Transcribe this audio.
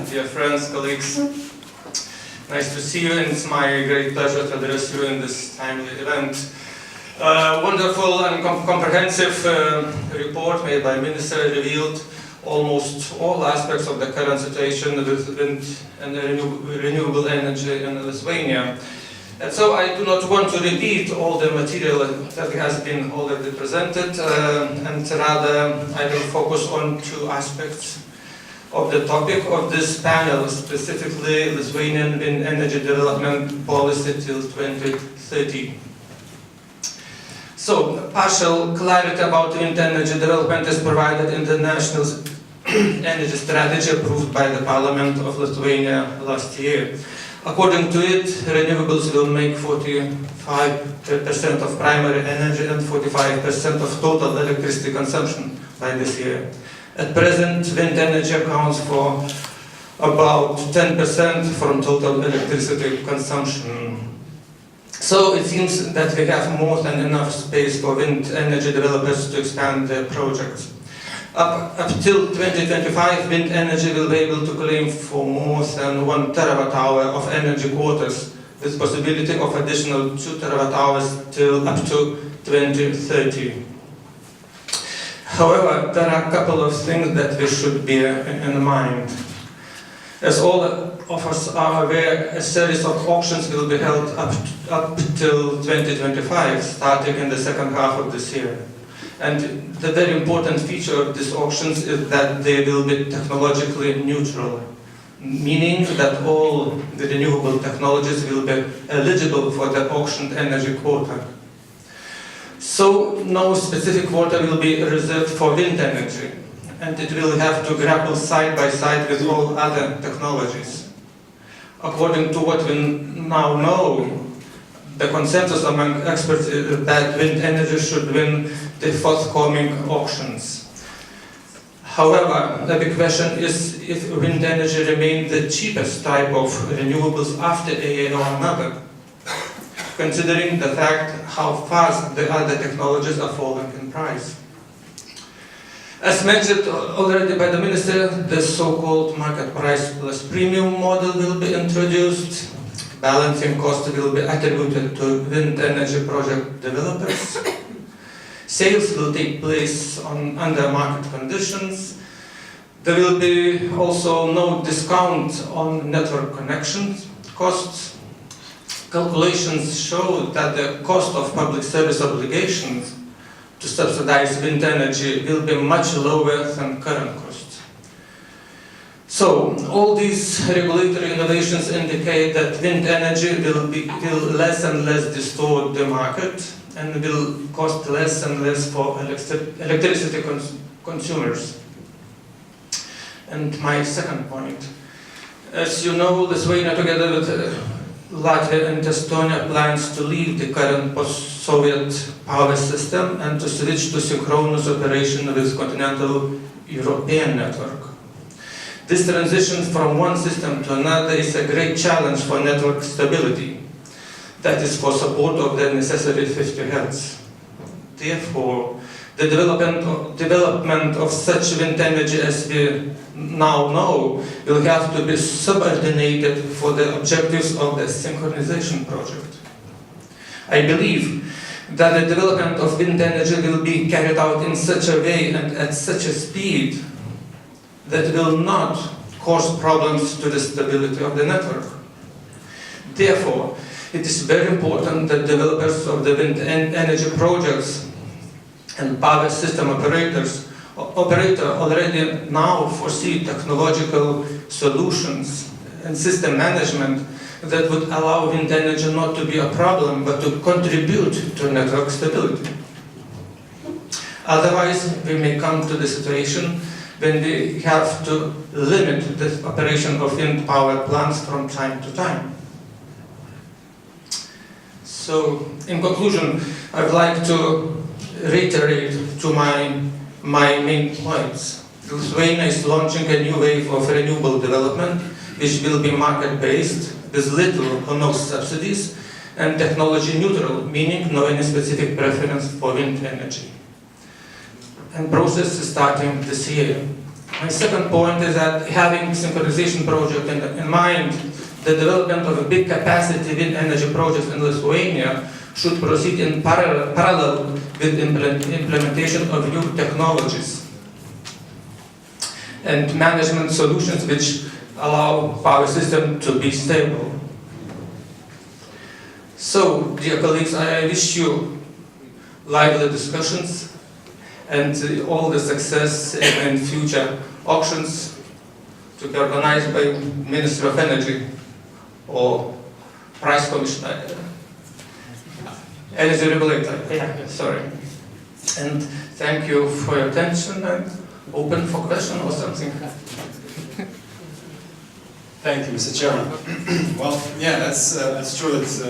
dear friends, colleagues. Nice to see you, and it's my great pleasure to address you in this timely event. Wonderful and comprehensive report made by Minister revealed almost all aspects of the current situation with wind and renewable energy in Lithuania. And so I do not want to repeat all the material that has been already presented, and rather I will focus on two aspects of the topic of this panel, specifically Lithuanian wind energy development policy till 2030. So, partial clarity about wind energy development is provided in the National Energy Strategy approved by the Parliament of Lithuania last year. According to it, renewables will make 45% of primary energy and 45% of total electricity consumption by this year. At present, wind energy accounts for about 10% from total electricity consumption. So it seems that we have more than enough space for wind energy developers to expand their projects. Up till 2025, wind energy will be able to claim for more than 1 terawatt-hour of energy quotas, with possibility of additional 2 terawatt-hours till up to 2030. However, there are a couple of things that we should bear in mind. As all of us are aware, a series of auctions will be held up till 2025, starting in the second half of this year. And the very important feature of these auctions is that they will be technologically neutral, meaning that all the renewable technologies will be eligible for the auctioned energy quota. So no specific quota will be reserved for wind energy, and it will have to grapple side by side with all other technologies. According to what we now know, the consensus among experts is that wind energy should win the forthcoming auctions. However, the big question is if wind energy remains the cheapest type of renewables after AA or another, considering the fact how fast the other technologies are falling in price. As mentioned already by the Minister, the so-called market price plus premium model will be introduced. Balancing cost will be attributed to wind energy project developers. Sales will take place under market conditions. There will be also no discount on network connection costs. Calculations show that the cost of public service obligations to subsidize wind energy will be much lower than current costs. So, all these regulatory innovations indicate that wind energy will less and less distort the market and will cost less and less for electricity consumers. And my second point, as you know, Lithuania together with Latvia and Estonia plans to leave the current post-Soviet power system and to switch to synchronous operation with continental European network. This transition from one system to another is a great challenge for network stability. That is for support of the necessary 50 Hz. Therefore, the development of such wind energy as we now know will have to be subordinated for the objectives of the synchronization project. I believe that the development of wind energy will be carried out in such a way and at such a speed that will not cause problems to the stability of the network. Therefore, it is very important that developers of the wind energy projects and power system operator already now foresee technological solutions and system management that would allow wind energy not to be a problem but to contribute to network stability. Otherwise, we may come to the situation when we have to limit the operation of wind power plants from time to time. So, in conclusion, I would like to reiterate to my main points. Lithuania is launching a new wave of renewable development, which will be market-based, with little or no subsidies, and technology neutral, meaning no any specific preference for wind energy. And process is starting this year. My second point is that having synchronization project in mind, the development of a big capacity wind energy projects in Lithuania should proceed in parallel with implementation of new technologies and management solutions which allow power system to be stable. So, dear colleagues, I wish you lively discussions and all the success in future auctions to be organized by Ministry of Energy or Price Commissioner, Energy Regulator. Yeah, sorry. And thank you for your attention and open for question or something. Thank you, Mr. Chairman. Well, yeah, that's true. It's